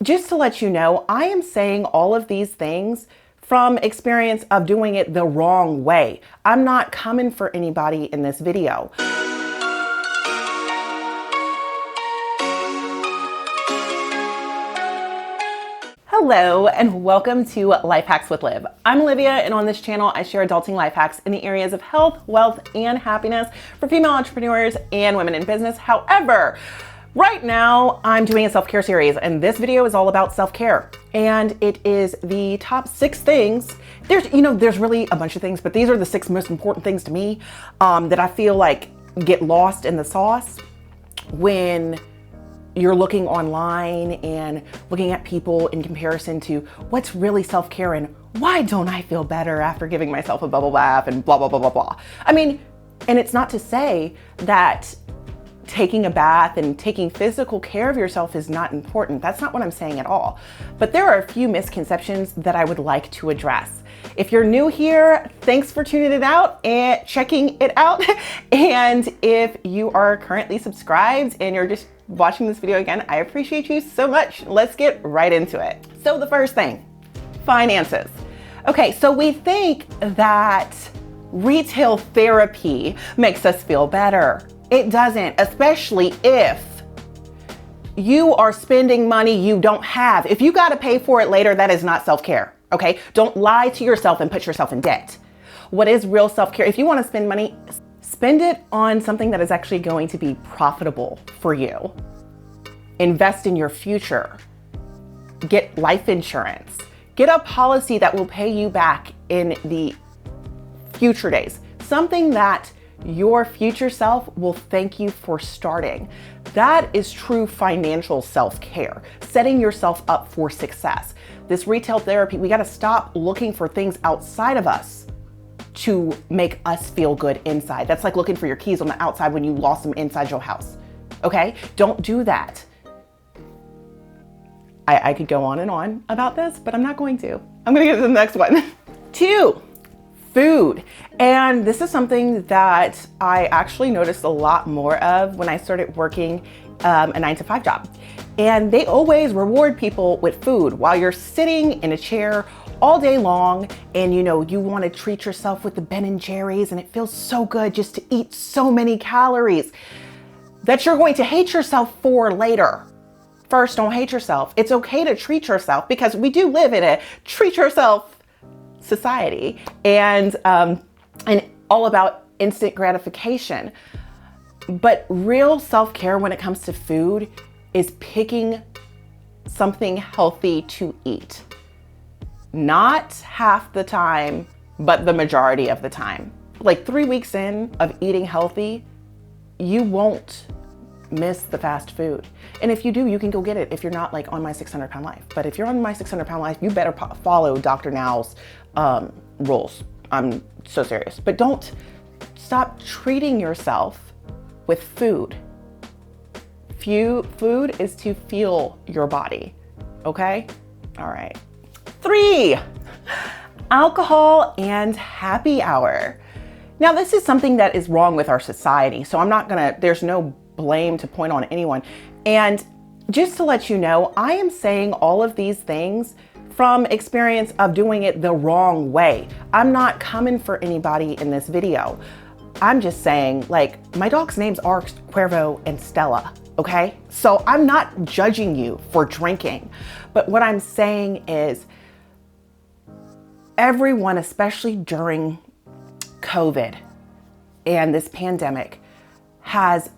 just to let you know, I am saying all of these things from experience of doing it the wrong way. I'm not coming for anybody in this video. Hello and welcome to Life Hacks with Liv. I'm Olivia, and on this channel I share adulting life hacks in the areas of health, wealth, and happiness for female entrepreneurs and women in business. However, right now I'm doing a self-care series, and this video is all about self-care, and it is the top 6 things. There's really a bunch of things, but these are the 6 most important things to me that I feel like get lost in the sauce when you're looking online and looking at people in comparison to what's really self-care and why don't I feel better after giving myself a bubble bath and blah, blah, blah, blah, blah. I mean, and it's not to say that taking a bath and taking physical care of yourself is not important. That's not what I'm saying at all. But there are a few misconceptions that I would like to address. If you're new here, thanks for tuning it out and checking it out. And if you are currently subscribed and you're just watching this video again, I appreciate you so much. Let's get right into it. So the first thing, finances. Okay, so we think that retail therapy makes us feel better. It doesn't, especially if you are spending money you don't have. If you got to pay for it later, that is not self-care, okay? Don't lie to yourself and put yourself in debt. What is real self-care? If you want to spend money, spend it on something that is actually going to be profitable for you. Invest in your future. Get life insurance. Get a policy that will pay you back in the future days. Something that your future self will thank you for starting. That is true financial self-care, setting yourself up for success. This retail therapy, we got to stop looking for things outside of us to make us feel good inside. That's like looking for your keys on the outside when you lost them inside your house. Okay? Don't do that. I could go on and on about this, but I'm not going to. I'm going to get to the next one. 2, food. And this is something that I actually noticed a lot more of when I started working a 9-to-5 job. And they always reward people with food while you're sitting in a chair all day long, and you want to treat yourself with the Ben & Jerry's, and it feels so good just to eat so many calories that you're going to hate yourself for later. First, don't hate yourself. It's okay to treat yourself because we do live in a treat yourself society and all about instant gratification. But real self-care when it comes to food is picking something healthy to eat. Not half the time, but the majority of the time. Like 3 weeks in of eating healthy, you won't miss the fast food. And if you do, you can go get it if you're not like on My 600 Pound Life. But if you're on My 600 Pound Life, you better follow Dr. Now's rules. I'm so serious. But don't stop treating yourself with food. Food is to fuel your body, okay? All right. 3, alcohol and happy hour. Now, this is something that is wrong with our society, so there's no blame to point on anyone. And just to let you know, I am saying all of these things from experience of doing it the wrong way. I'm not coming for anybody in this video. I'm just saying, like, my dog's names are Cuervo and Stella, okay? So I'm not judging you for drinking, but what I'm saying is everyone, especially during COVID and this pandemic, has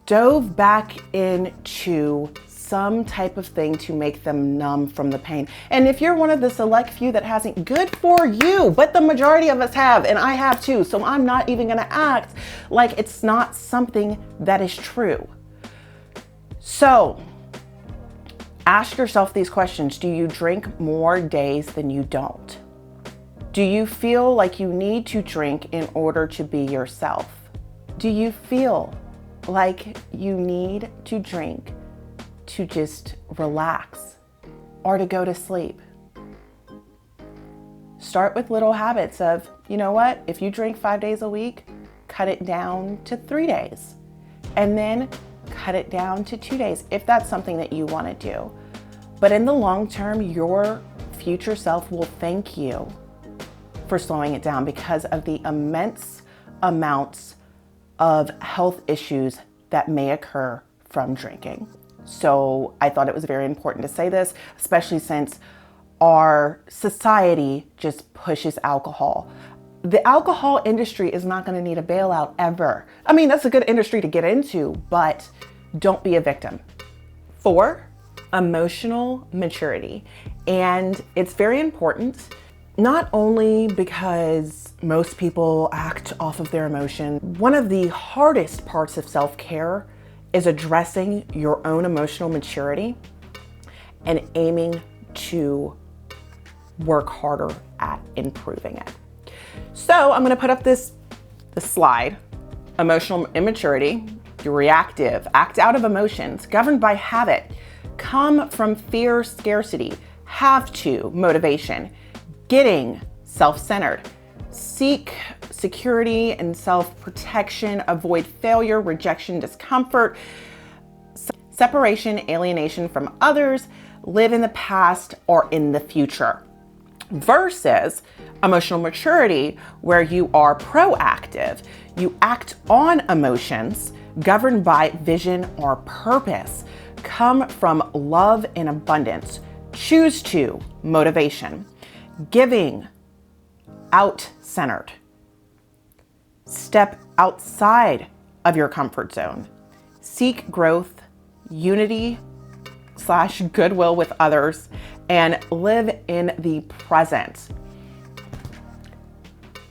dove back into some type of thing to make them numb from the pain. And if you're one of the select few that hasn't, good for you, but the majority of us have, and I have too. So I'm not even gonna act like it's not something that is true. So ask yourself these questions. Do you drink more days than you don't? Do you feel like you need to drink in order to be yourself? Do you feel like you need to drink to just relax or to go to sleep? Start with little habits of, you know what? If you drink 5 days a week, cut it down to 3 days. And then cut it down to 2 days if that's something that you want to do. But in the long term, your future self will thank you for slowing it down because of the immense amounts of health issues that may occur from drinking. So I thought it was very important to say this, especially since our society just pushes alcohol. The alcohol industry is not going to need a bailout ever. I mean, that's a good industry to get into, but don't be a victim. 4, emotional maturity. And it's very important, not only because most people act off of their emotion. One of the hardest parts of self-care is addressing your own emotional maturity and aiming to work harder at improving it. So I'm going to put up this slide. Emotional immaturity. You're reactive, act out of emotions, governed by habit, come from fear, scarcity, have to, motivation, getting, self-centered, seek security and self-protection, avoid failure, rejection, discomfort, separation, alienation from others, live in the past or in the future. Versus emotional maturity, where you are proactive, you act on emotions, governed by vision or purpose, come from love and abundance, choose to, motivation, giving, out-centered, step outside of your comfort zone, seek growth, unity / goodwill with others, and live in the present.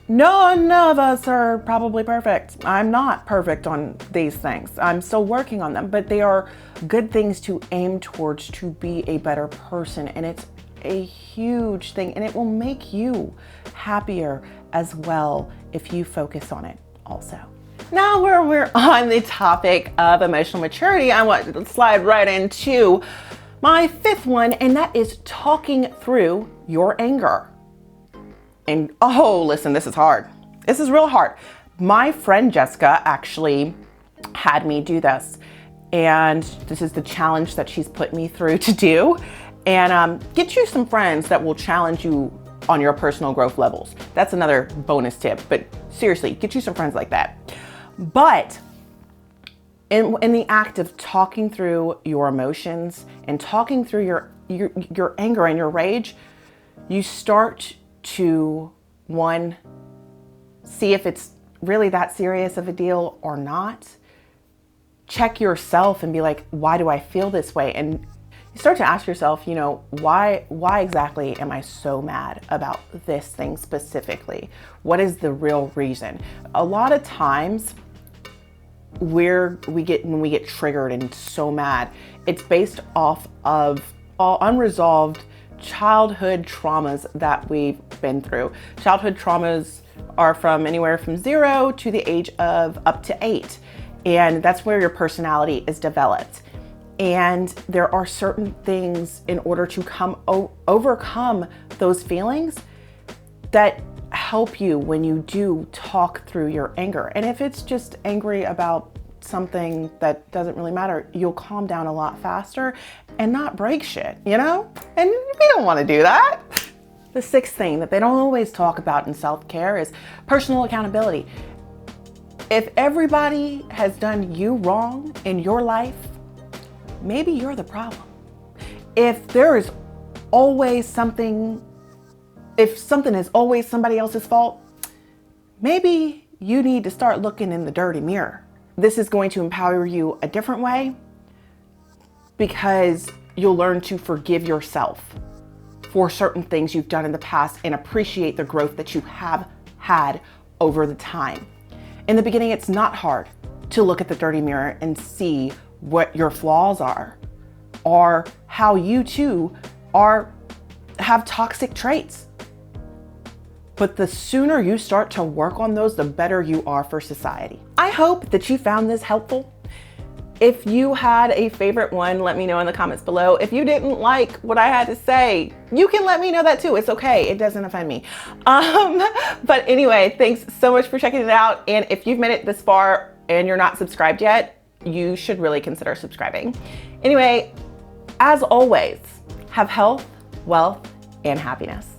None of us are probably perfect. I'm not perfect on these things. I'm still working on them, but they are good things to aim towards to be a better person. And it's a huge thing, and it will make you happier as well if you focus on it also. Now we're on the topic of emotional maturity, I want to slide right into my 5th one, and that is talking through your anger. And oh, listen, this is hard. This is real hard. My friend Jessica actually had me do this, and this is the challenge that she's put me through to do. And get you some friends that will challenge you on your personal growth levels. That's another bonus tip, but seriously, get you some friends like that. But in the act of talking through your emotions and talking through your anger and your rage, you start to, 1, see if it's really that serious of a deal or not. Check yourself and be like, why do I feel this way? And you start to ask yourself, why exactly am I so mad about this thing specifically? What is the real reason? A lot of times when we get triggered and so mad, it's based off of all unresolved childhood traumas that we've been through. Childhood traumas are from anywhere from 0 to the age of up to 8. And that's where your personality is developed. And there are certain things in order to overcome those feelings that help you when you do talk through your anger. And if it's just angry about something that doesn't really matter, you'll calm down a lot faster and not break shit, And we don't want to do that. The 6th thing that they don't always talk about in self-care is personal accountability. If everybody has done you wrong in your life, maybe you're the problem. If something is always somebody else's fault, maybe you need to start looking in the dirty mirror. This is going to empower you a different way because you'll learn to forgive yourself for certain things you've done in the past and appreciate the growth that you have had over the time. In the beginning, it's not hard to look at the dirty mirror and see what your flaws are, or how you too have toxic traits. But the sooner you start to work on those, the better you are for society. I hope that you found this helpful. If you had a favorite one, let me know in the comments below. If you didn't like what I had to say, you can let me know that too. It's okay. It doesn't offend me. But anyway, thanks so much for checking it out. And if you've made it this far and you're not subscribed yet, you should really consider subscribing. Anyway, as always, Have health, wealth, and happiness.